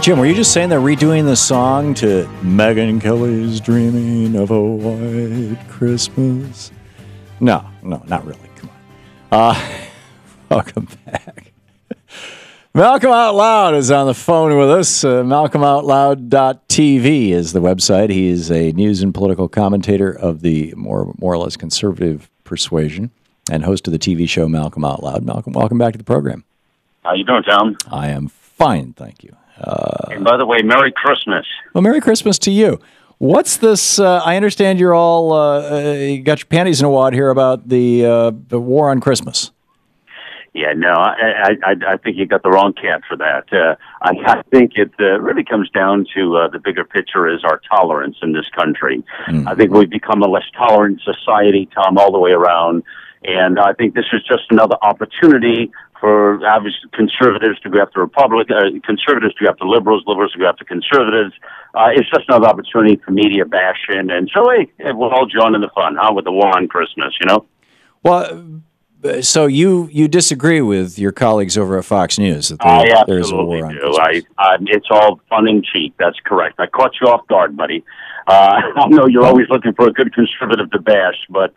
Jim, were you just saying they're redoing the song to Megyn Kelly's Dreaming of a White Christmas? No, not really. Come on. Welcome back. Malcolm Out Loud is on the phone with us. MalcolmOutLoud.tv is the website. He is a news and political commentator of the more or less conservative persuasion and host of the TV show Malcolm Out Loud. Malcolm, welcome back to the program. How you doing, Tom? I am fine, thank you. And by the way, Merry Christmas. Well, Merry Christmas to you. What's this? I understand you're all you got your panties in a wad here about the war on Christmas. Yeah, no, I think you got the wrong cat for that. I think it really comes down to the bigger picture is our tolerance in this country. I think we've become a less tolerant society, Tom, all the way around. And I think this is just another opportunity for obviously conservatives to go after Republicans, conservatives to go after liberals, liberals to go after conservatives. It's just another opportunity for media bashing. And so, hey, we'll all join in the fun, huh, with the war on Christmas, you know? Well, so you disagree with your colleagues over at Fox News that there's a war on Christmas? It's all fun and cheap. That's correct. I caught you off guard, buddy. I know you're always looking for a good conservative to bash, but...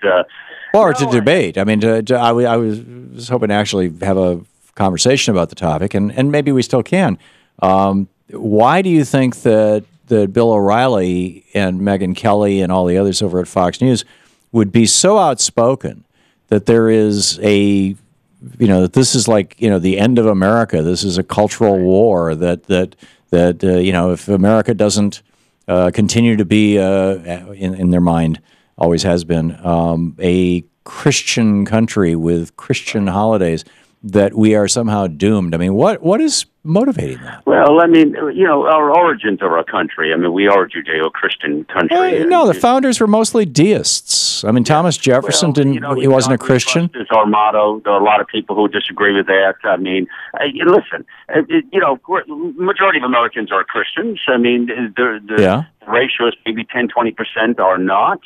Or to debate. I mean, I was hoping to actually have a conversation about the topic, and maybe we still can. Why do you think that Bill O'Reilly and Megyn Kelly and all the others over at Fox News would be so outspoken that there is that this is like, the end of America. This is a cultural war that if America doesn't continue to be, in their mind, always has been, a Christian country with Christian holidays, that we are somehow doomed. I mean, what is motivating that? Well, I mean, our origins of our country, I mean, we are a Judeo-Christian country. No, the founders were mostly deists. I mean, Thomas Jefferson he wasn't a Christian. Is our motto. There are a lot of people who disagree with that. I mean, listen, majority of Americans are Christians. I mean, the ratio is maybe 10-20% are not.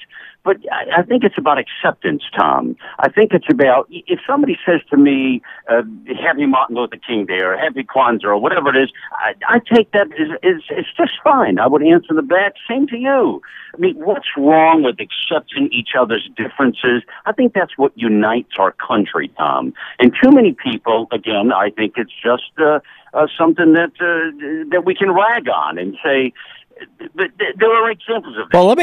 But I think it's about acceptance, Tom. I think it's about, if somebody says to me, Happy Martin Luther King Day or Happy Kwanzaa or whatever it is, I take that it's just fine. I would answer the back, same to you. I mean, what's wrong with accepting each other's differences? I think that's what unites our country, Tom. And too many people, again, I think it's just something that we can rag on and say, but there are examples of that. Well, let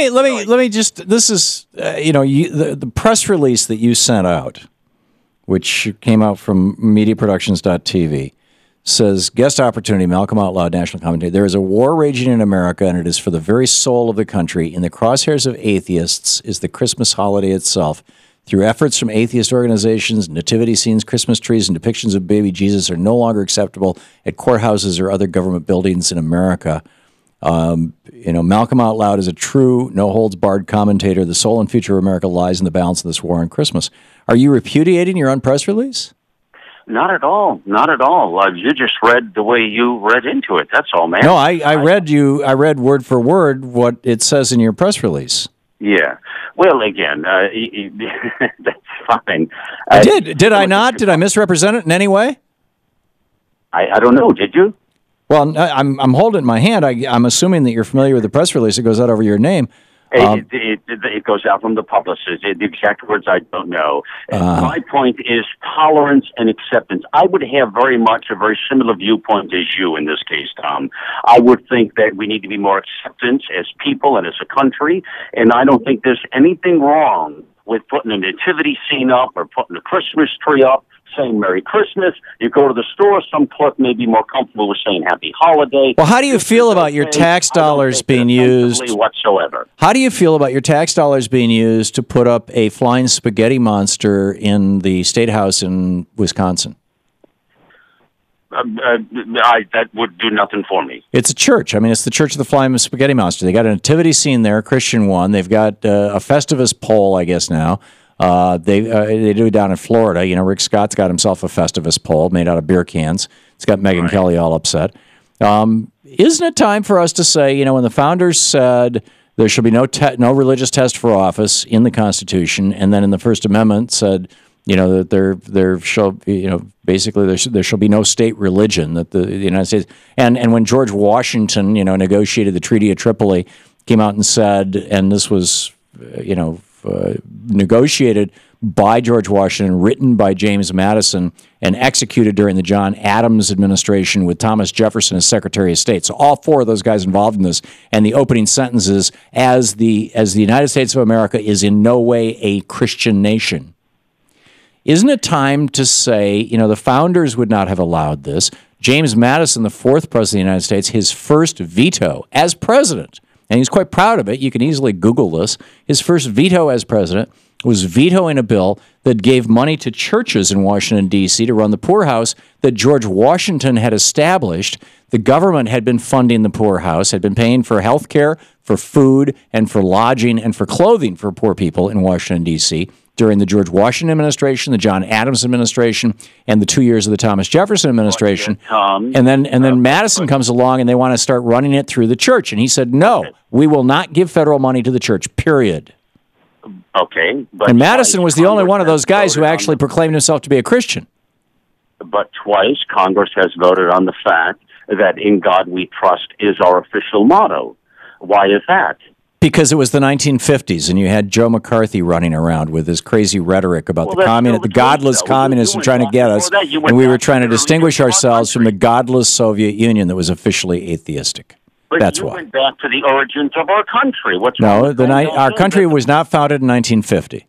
me just. This is the press release that you sent out, which came out from MediaProductions.tv, says guest opportunity. Malcolm Out Loud, national commentator. There is a war raging in America, and it is for the very soul of the country. In the crosshairs of atheists is the Christmas holiday itself. Through efforts from atheist organizations, nativity scenes, Christmas trees, and depictions of baby Jesus are no longer acceptable at courthouses or other government buildings in America. Malcolm Out Loud is a true, no-holds-barred commentator. The soul and future of America lies in the balance of this war on Christmas. Are you repudiating your own press release? Not at all. Not at all. You just read the way you read into it. That's all, man. No, I read word for word what it says in your press release. Yeah. Well, again, that's fine. Did I not? Did I misrepresent it in any way? I don't know. Did you? Well, I'm holding it in my hand. I'm assuming that you're familiar with the press release. It goes out over your name. It goes out from the publicist. The exact words I don't know. My point is tolerance and acceptance. I would have very much a very similar viewpoint as you in this case, Tom. I would think that we need to be more acceptance as people and as a country, and I don't think there's anything wrong with putting a nativity scene up or putting a Christmas tree up, saying Merry Christmas. You go to the store, some clerk may be more comfortable with saying Happy Holiday. Well, how do you feel about your tax dollars being used whatsoever? How do you feel about your tax dollars being used to put up a flying spaghetti monster in the State House in Wisconsin? That would do nothing for me. It's a church. I mean, it's the Church of the Flying Spaghetti Monster. They got a nativity scene there, a Christian one. They've got a Festivus pole, I guess now. They do it down in Florida. Rick Scott's got himself a Festivus pole made out of beer cans. It's got Megyn Kelly all upset. Isn't it time for us to say, when the founders said there should be no religious test for office in the Constitution, and then in the First Amendment said that there shall basically there shall be no state religion, that the United States, and when George Washington negotiated the Treaty of Tripoli, came out and said, and this was negotiated by George Washington, written by James Madison, and executed during the John Adams administration with Thomas Jefferson as Secretary of State. So all four of those guys involved in this. And the opening sentence is, as the United States of America is in no way a Christian nation. Isn't it time to say, the founders would not have allowed this? James Madison, the fourth president of the United States, his first veto as president, and he's quite proud of it. You can easily Google this. His first veto as president was vetoing a bill that gave money to churches in Washington, D.C. to run the poorhouse that George Washington had established. The government had been funding the poorhouse, had been paying for health care, for food, and for lodging, and for clothing for poor people in Washington, D.C. during the George Washington administration, the John Adams administration, and the 2 years of the Thomas Jefferson administration. And then Madison comes along, and they want to start running it through the church. And he said, no, we will not give federal money to the church, period. Okay. And Madison was the only one of those guys who actually proclaimed himself to be a Christian. But twice Congress has voted on the fact that "In God We Trust" is our official motto. Why is that? Because it was the 1950s, and you had Joe McCarthy running around with his crazy rhetoric about the godless communists and trying to get us, and we were trying to distinguish ourselves from the godless Soviet Union that was officially atheistic. But that's you why. went back to the origins of our country. Our country was not founded in 1950.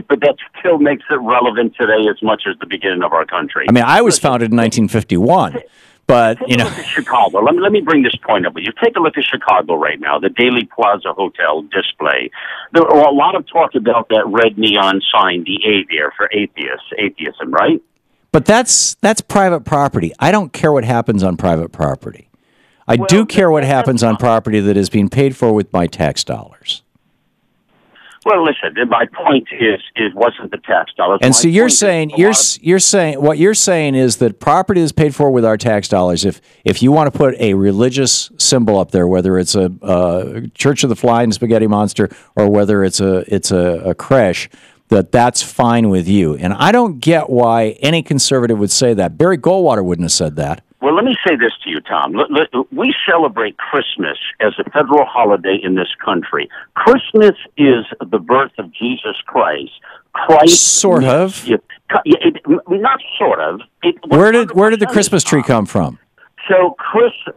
But that still makes it relevant today as much as the beginning of our country. I mean, I was founded in 1951. But, Take a look at Chicago. Let me bring this point up with you. Take a look at Chicago right now, the Daily Plaza Hotel display. There are a lot of talk about that red neon sign, the A there, for atheism, right? But that's private property. I don't care what happens on private property. I do care what happens on property that is being paid for with my tax dollars. Well, listen. My point is wasn't the tax dollars. And so you're saying what you're saying is that property is paid for with our tax dollars. If you want to put a religious symbol up there, whether it's a Church of the Flying Spaghetti Monster or whether it's a creche, that's fine with you. And I don't get why any conservative would say that. Barry Goldwater wouldn't have said that. Well, let me say this to you, Tom. We celebrate Christmas as a federal holiday in this country. Christmas is the birth of Jesus Christ. Sort of. Not sort of. Where did the Christmas tree come from?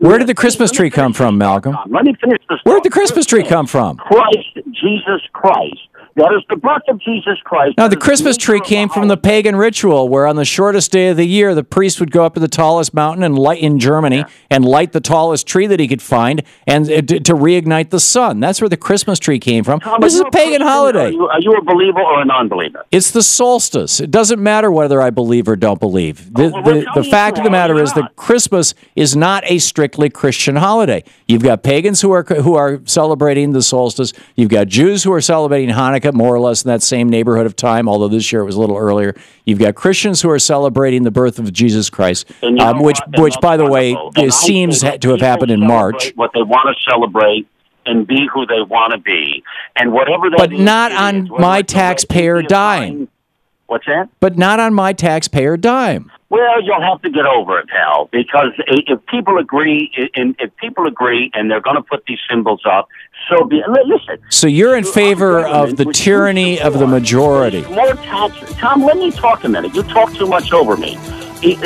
Where did the Christmas tree come from, Malcolm? Let me finish this. Where did the Christmas tree come from? Jesus Christ. That is the birth of Jesus Christ. Now, the Christmas tree came from the pagan ritual where on the shortest day of the year, the priest would go up to the tallest mountain and light in Germany and light the tallest tree that he could find and to reignite the sun. That's where the Christmas tree came from. Tom, this is a pagan holiday. Are you a believer or a non-believer? It's the solstice. It doesn't matter whether I believe or don't believe. The fact of the matter is that Christmas is not a strictly Christian holiday. You've got pagans who are celebrating the solstice. You've got Jews who are celebrating Hanukkah, more or less in that same neighborhood of time, although this year it was a little earlier. You've got Christians who are celebrating the birth of Jesus Christ, which by the way, seems to have happened in March. What they want to celebrate and be who they want to be, and whatever that but not on my taxpayer dime. What's that? But not on my taxpayer dime. Well, you'll have to get over it, pal, because if people agree, and they're going to put these symbols up, so be. Listen. So you're in favor of the tyranny of the majority. More tax, Tom. Let me talk a minute. You talk too much over me.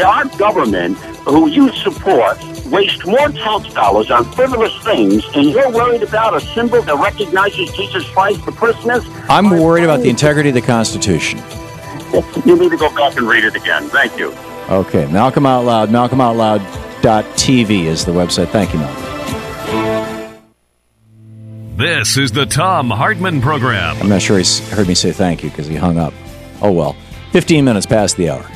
Our government, who you support, waste more tax dollars on frivolous things, and you're worried about a symbol that recognizes Jesus Christ for Christmas? I'm worried about the integrity of the Constitution. You need to go back and read it again. Thank you. Okay, Malcolm Out Loud, malcolmoutloud.tv is the website. Thank you, Malcolm. This is the Thom Hartmann Program. I'm not sure he heard me say thank you because he hung up. Oh well, 15 minutes past the hour.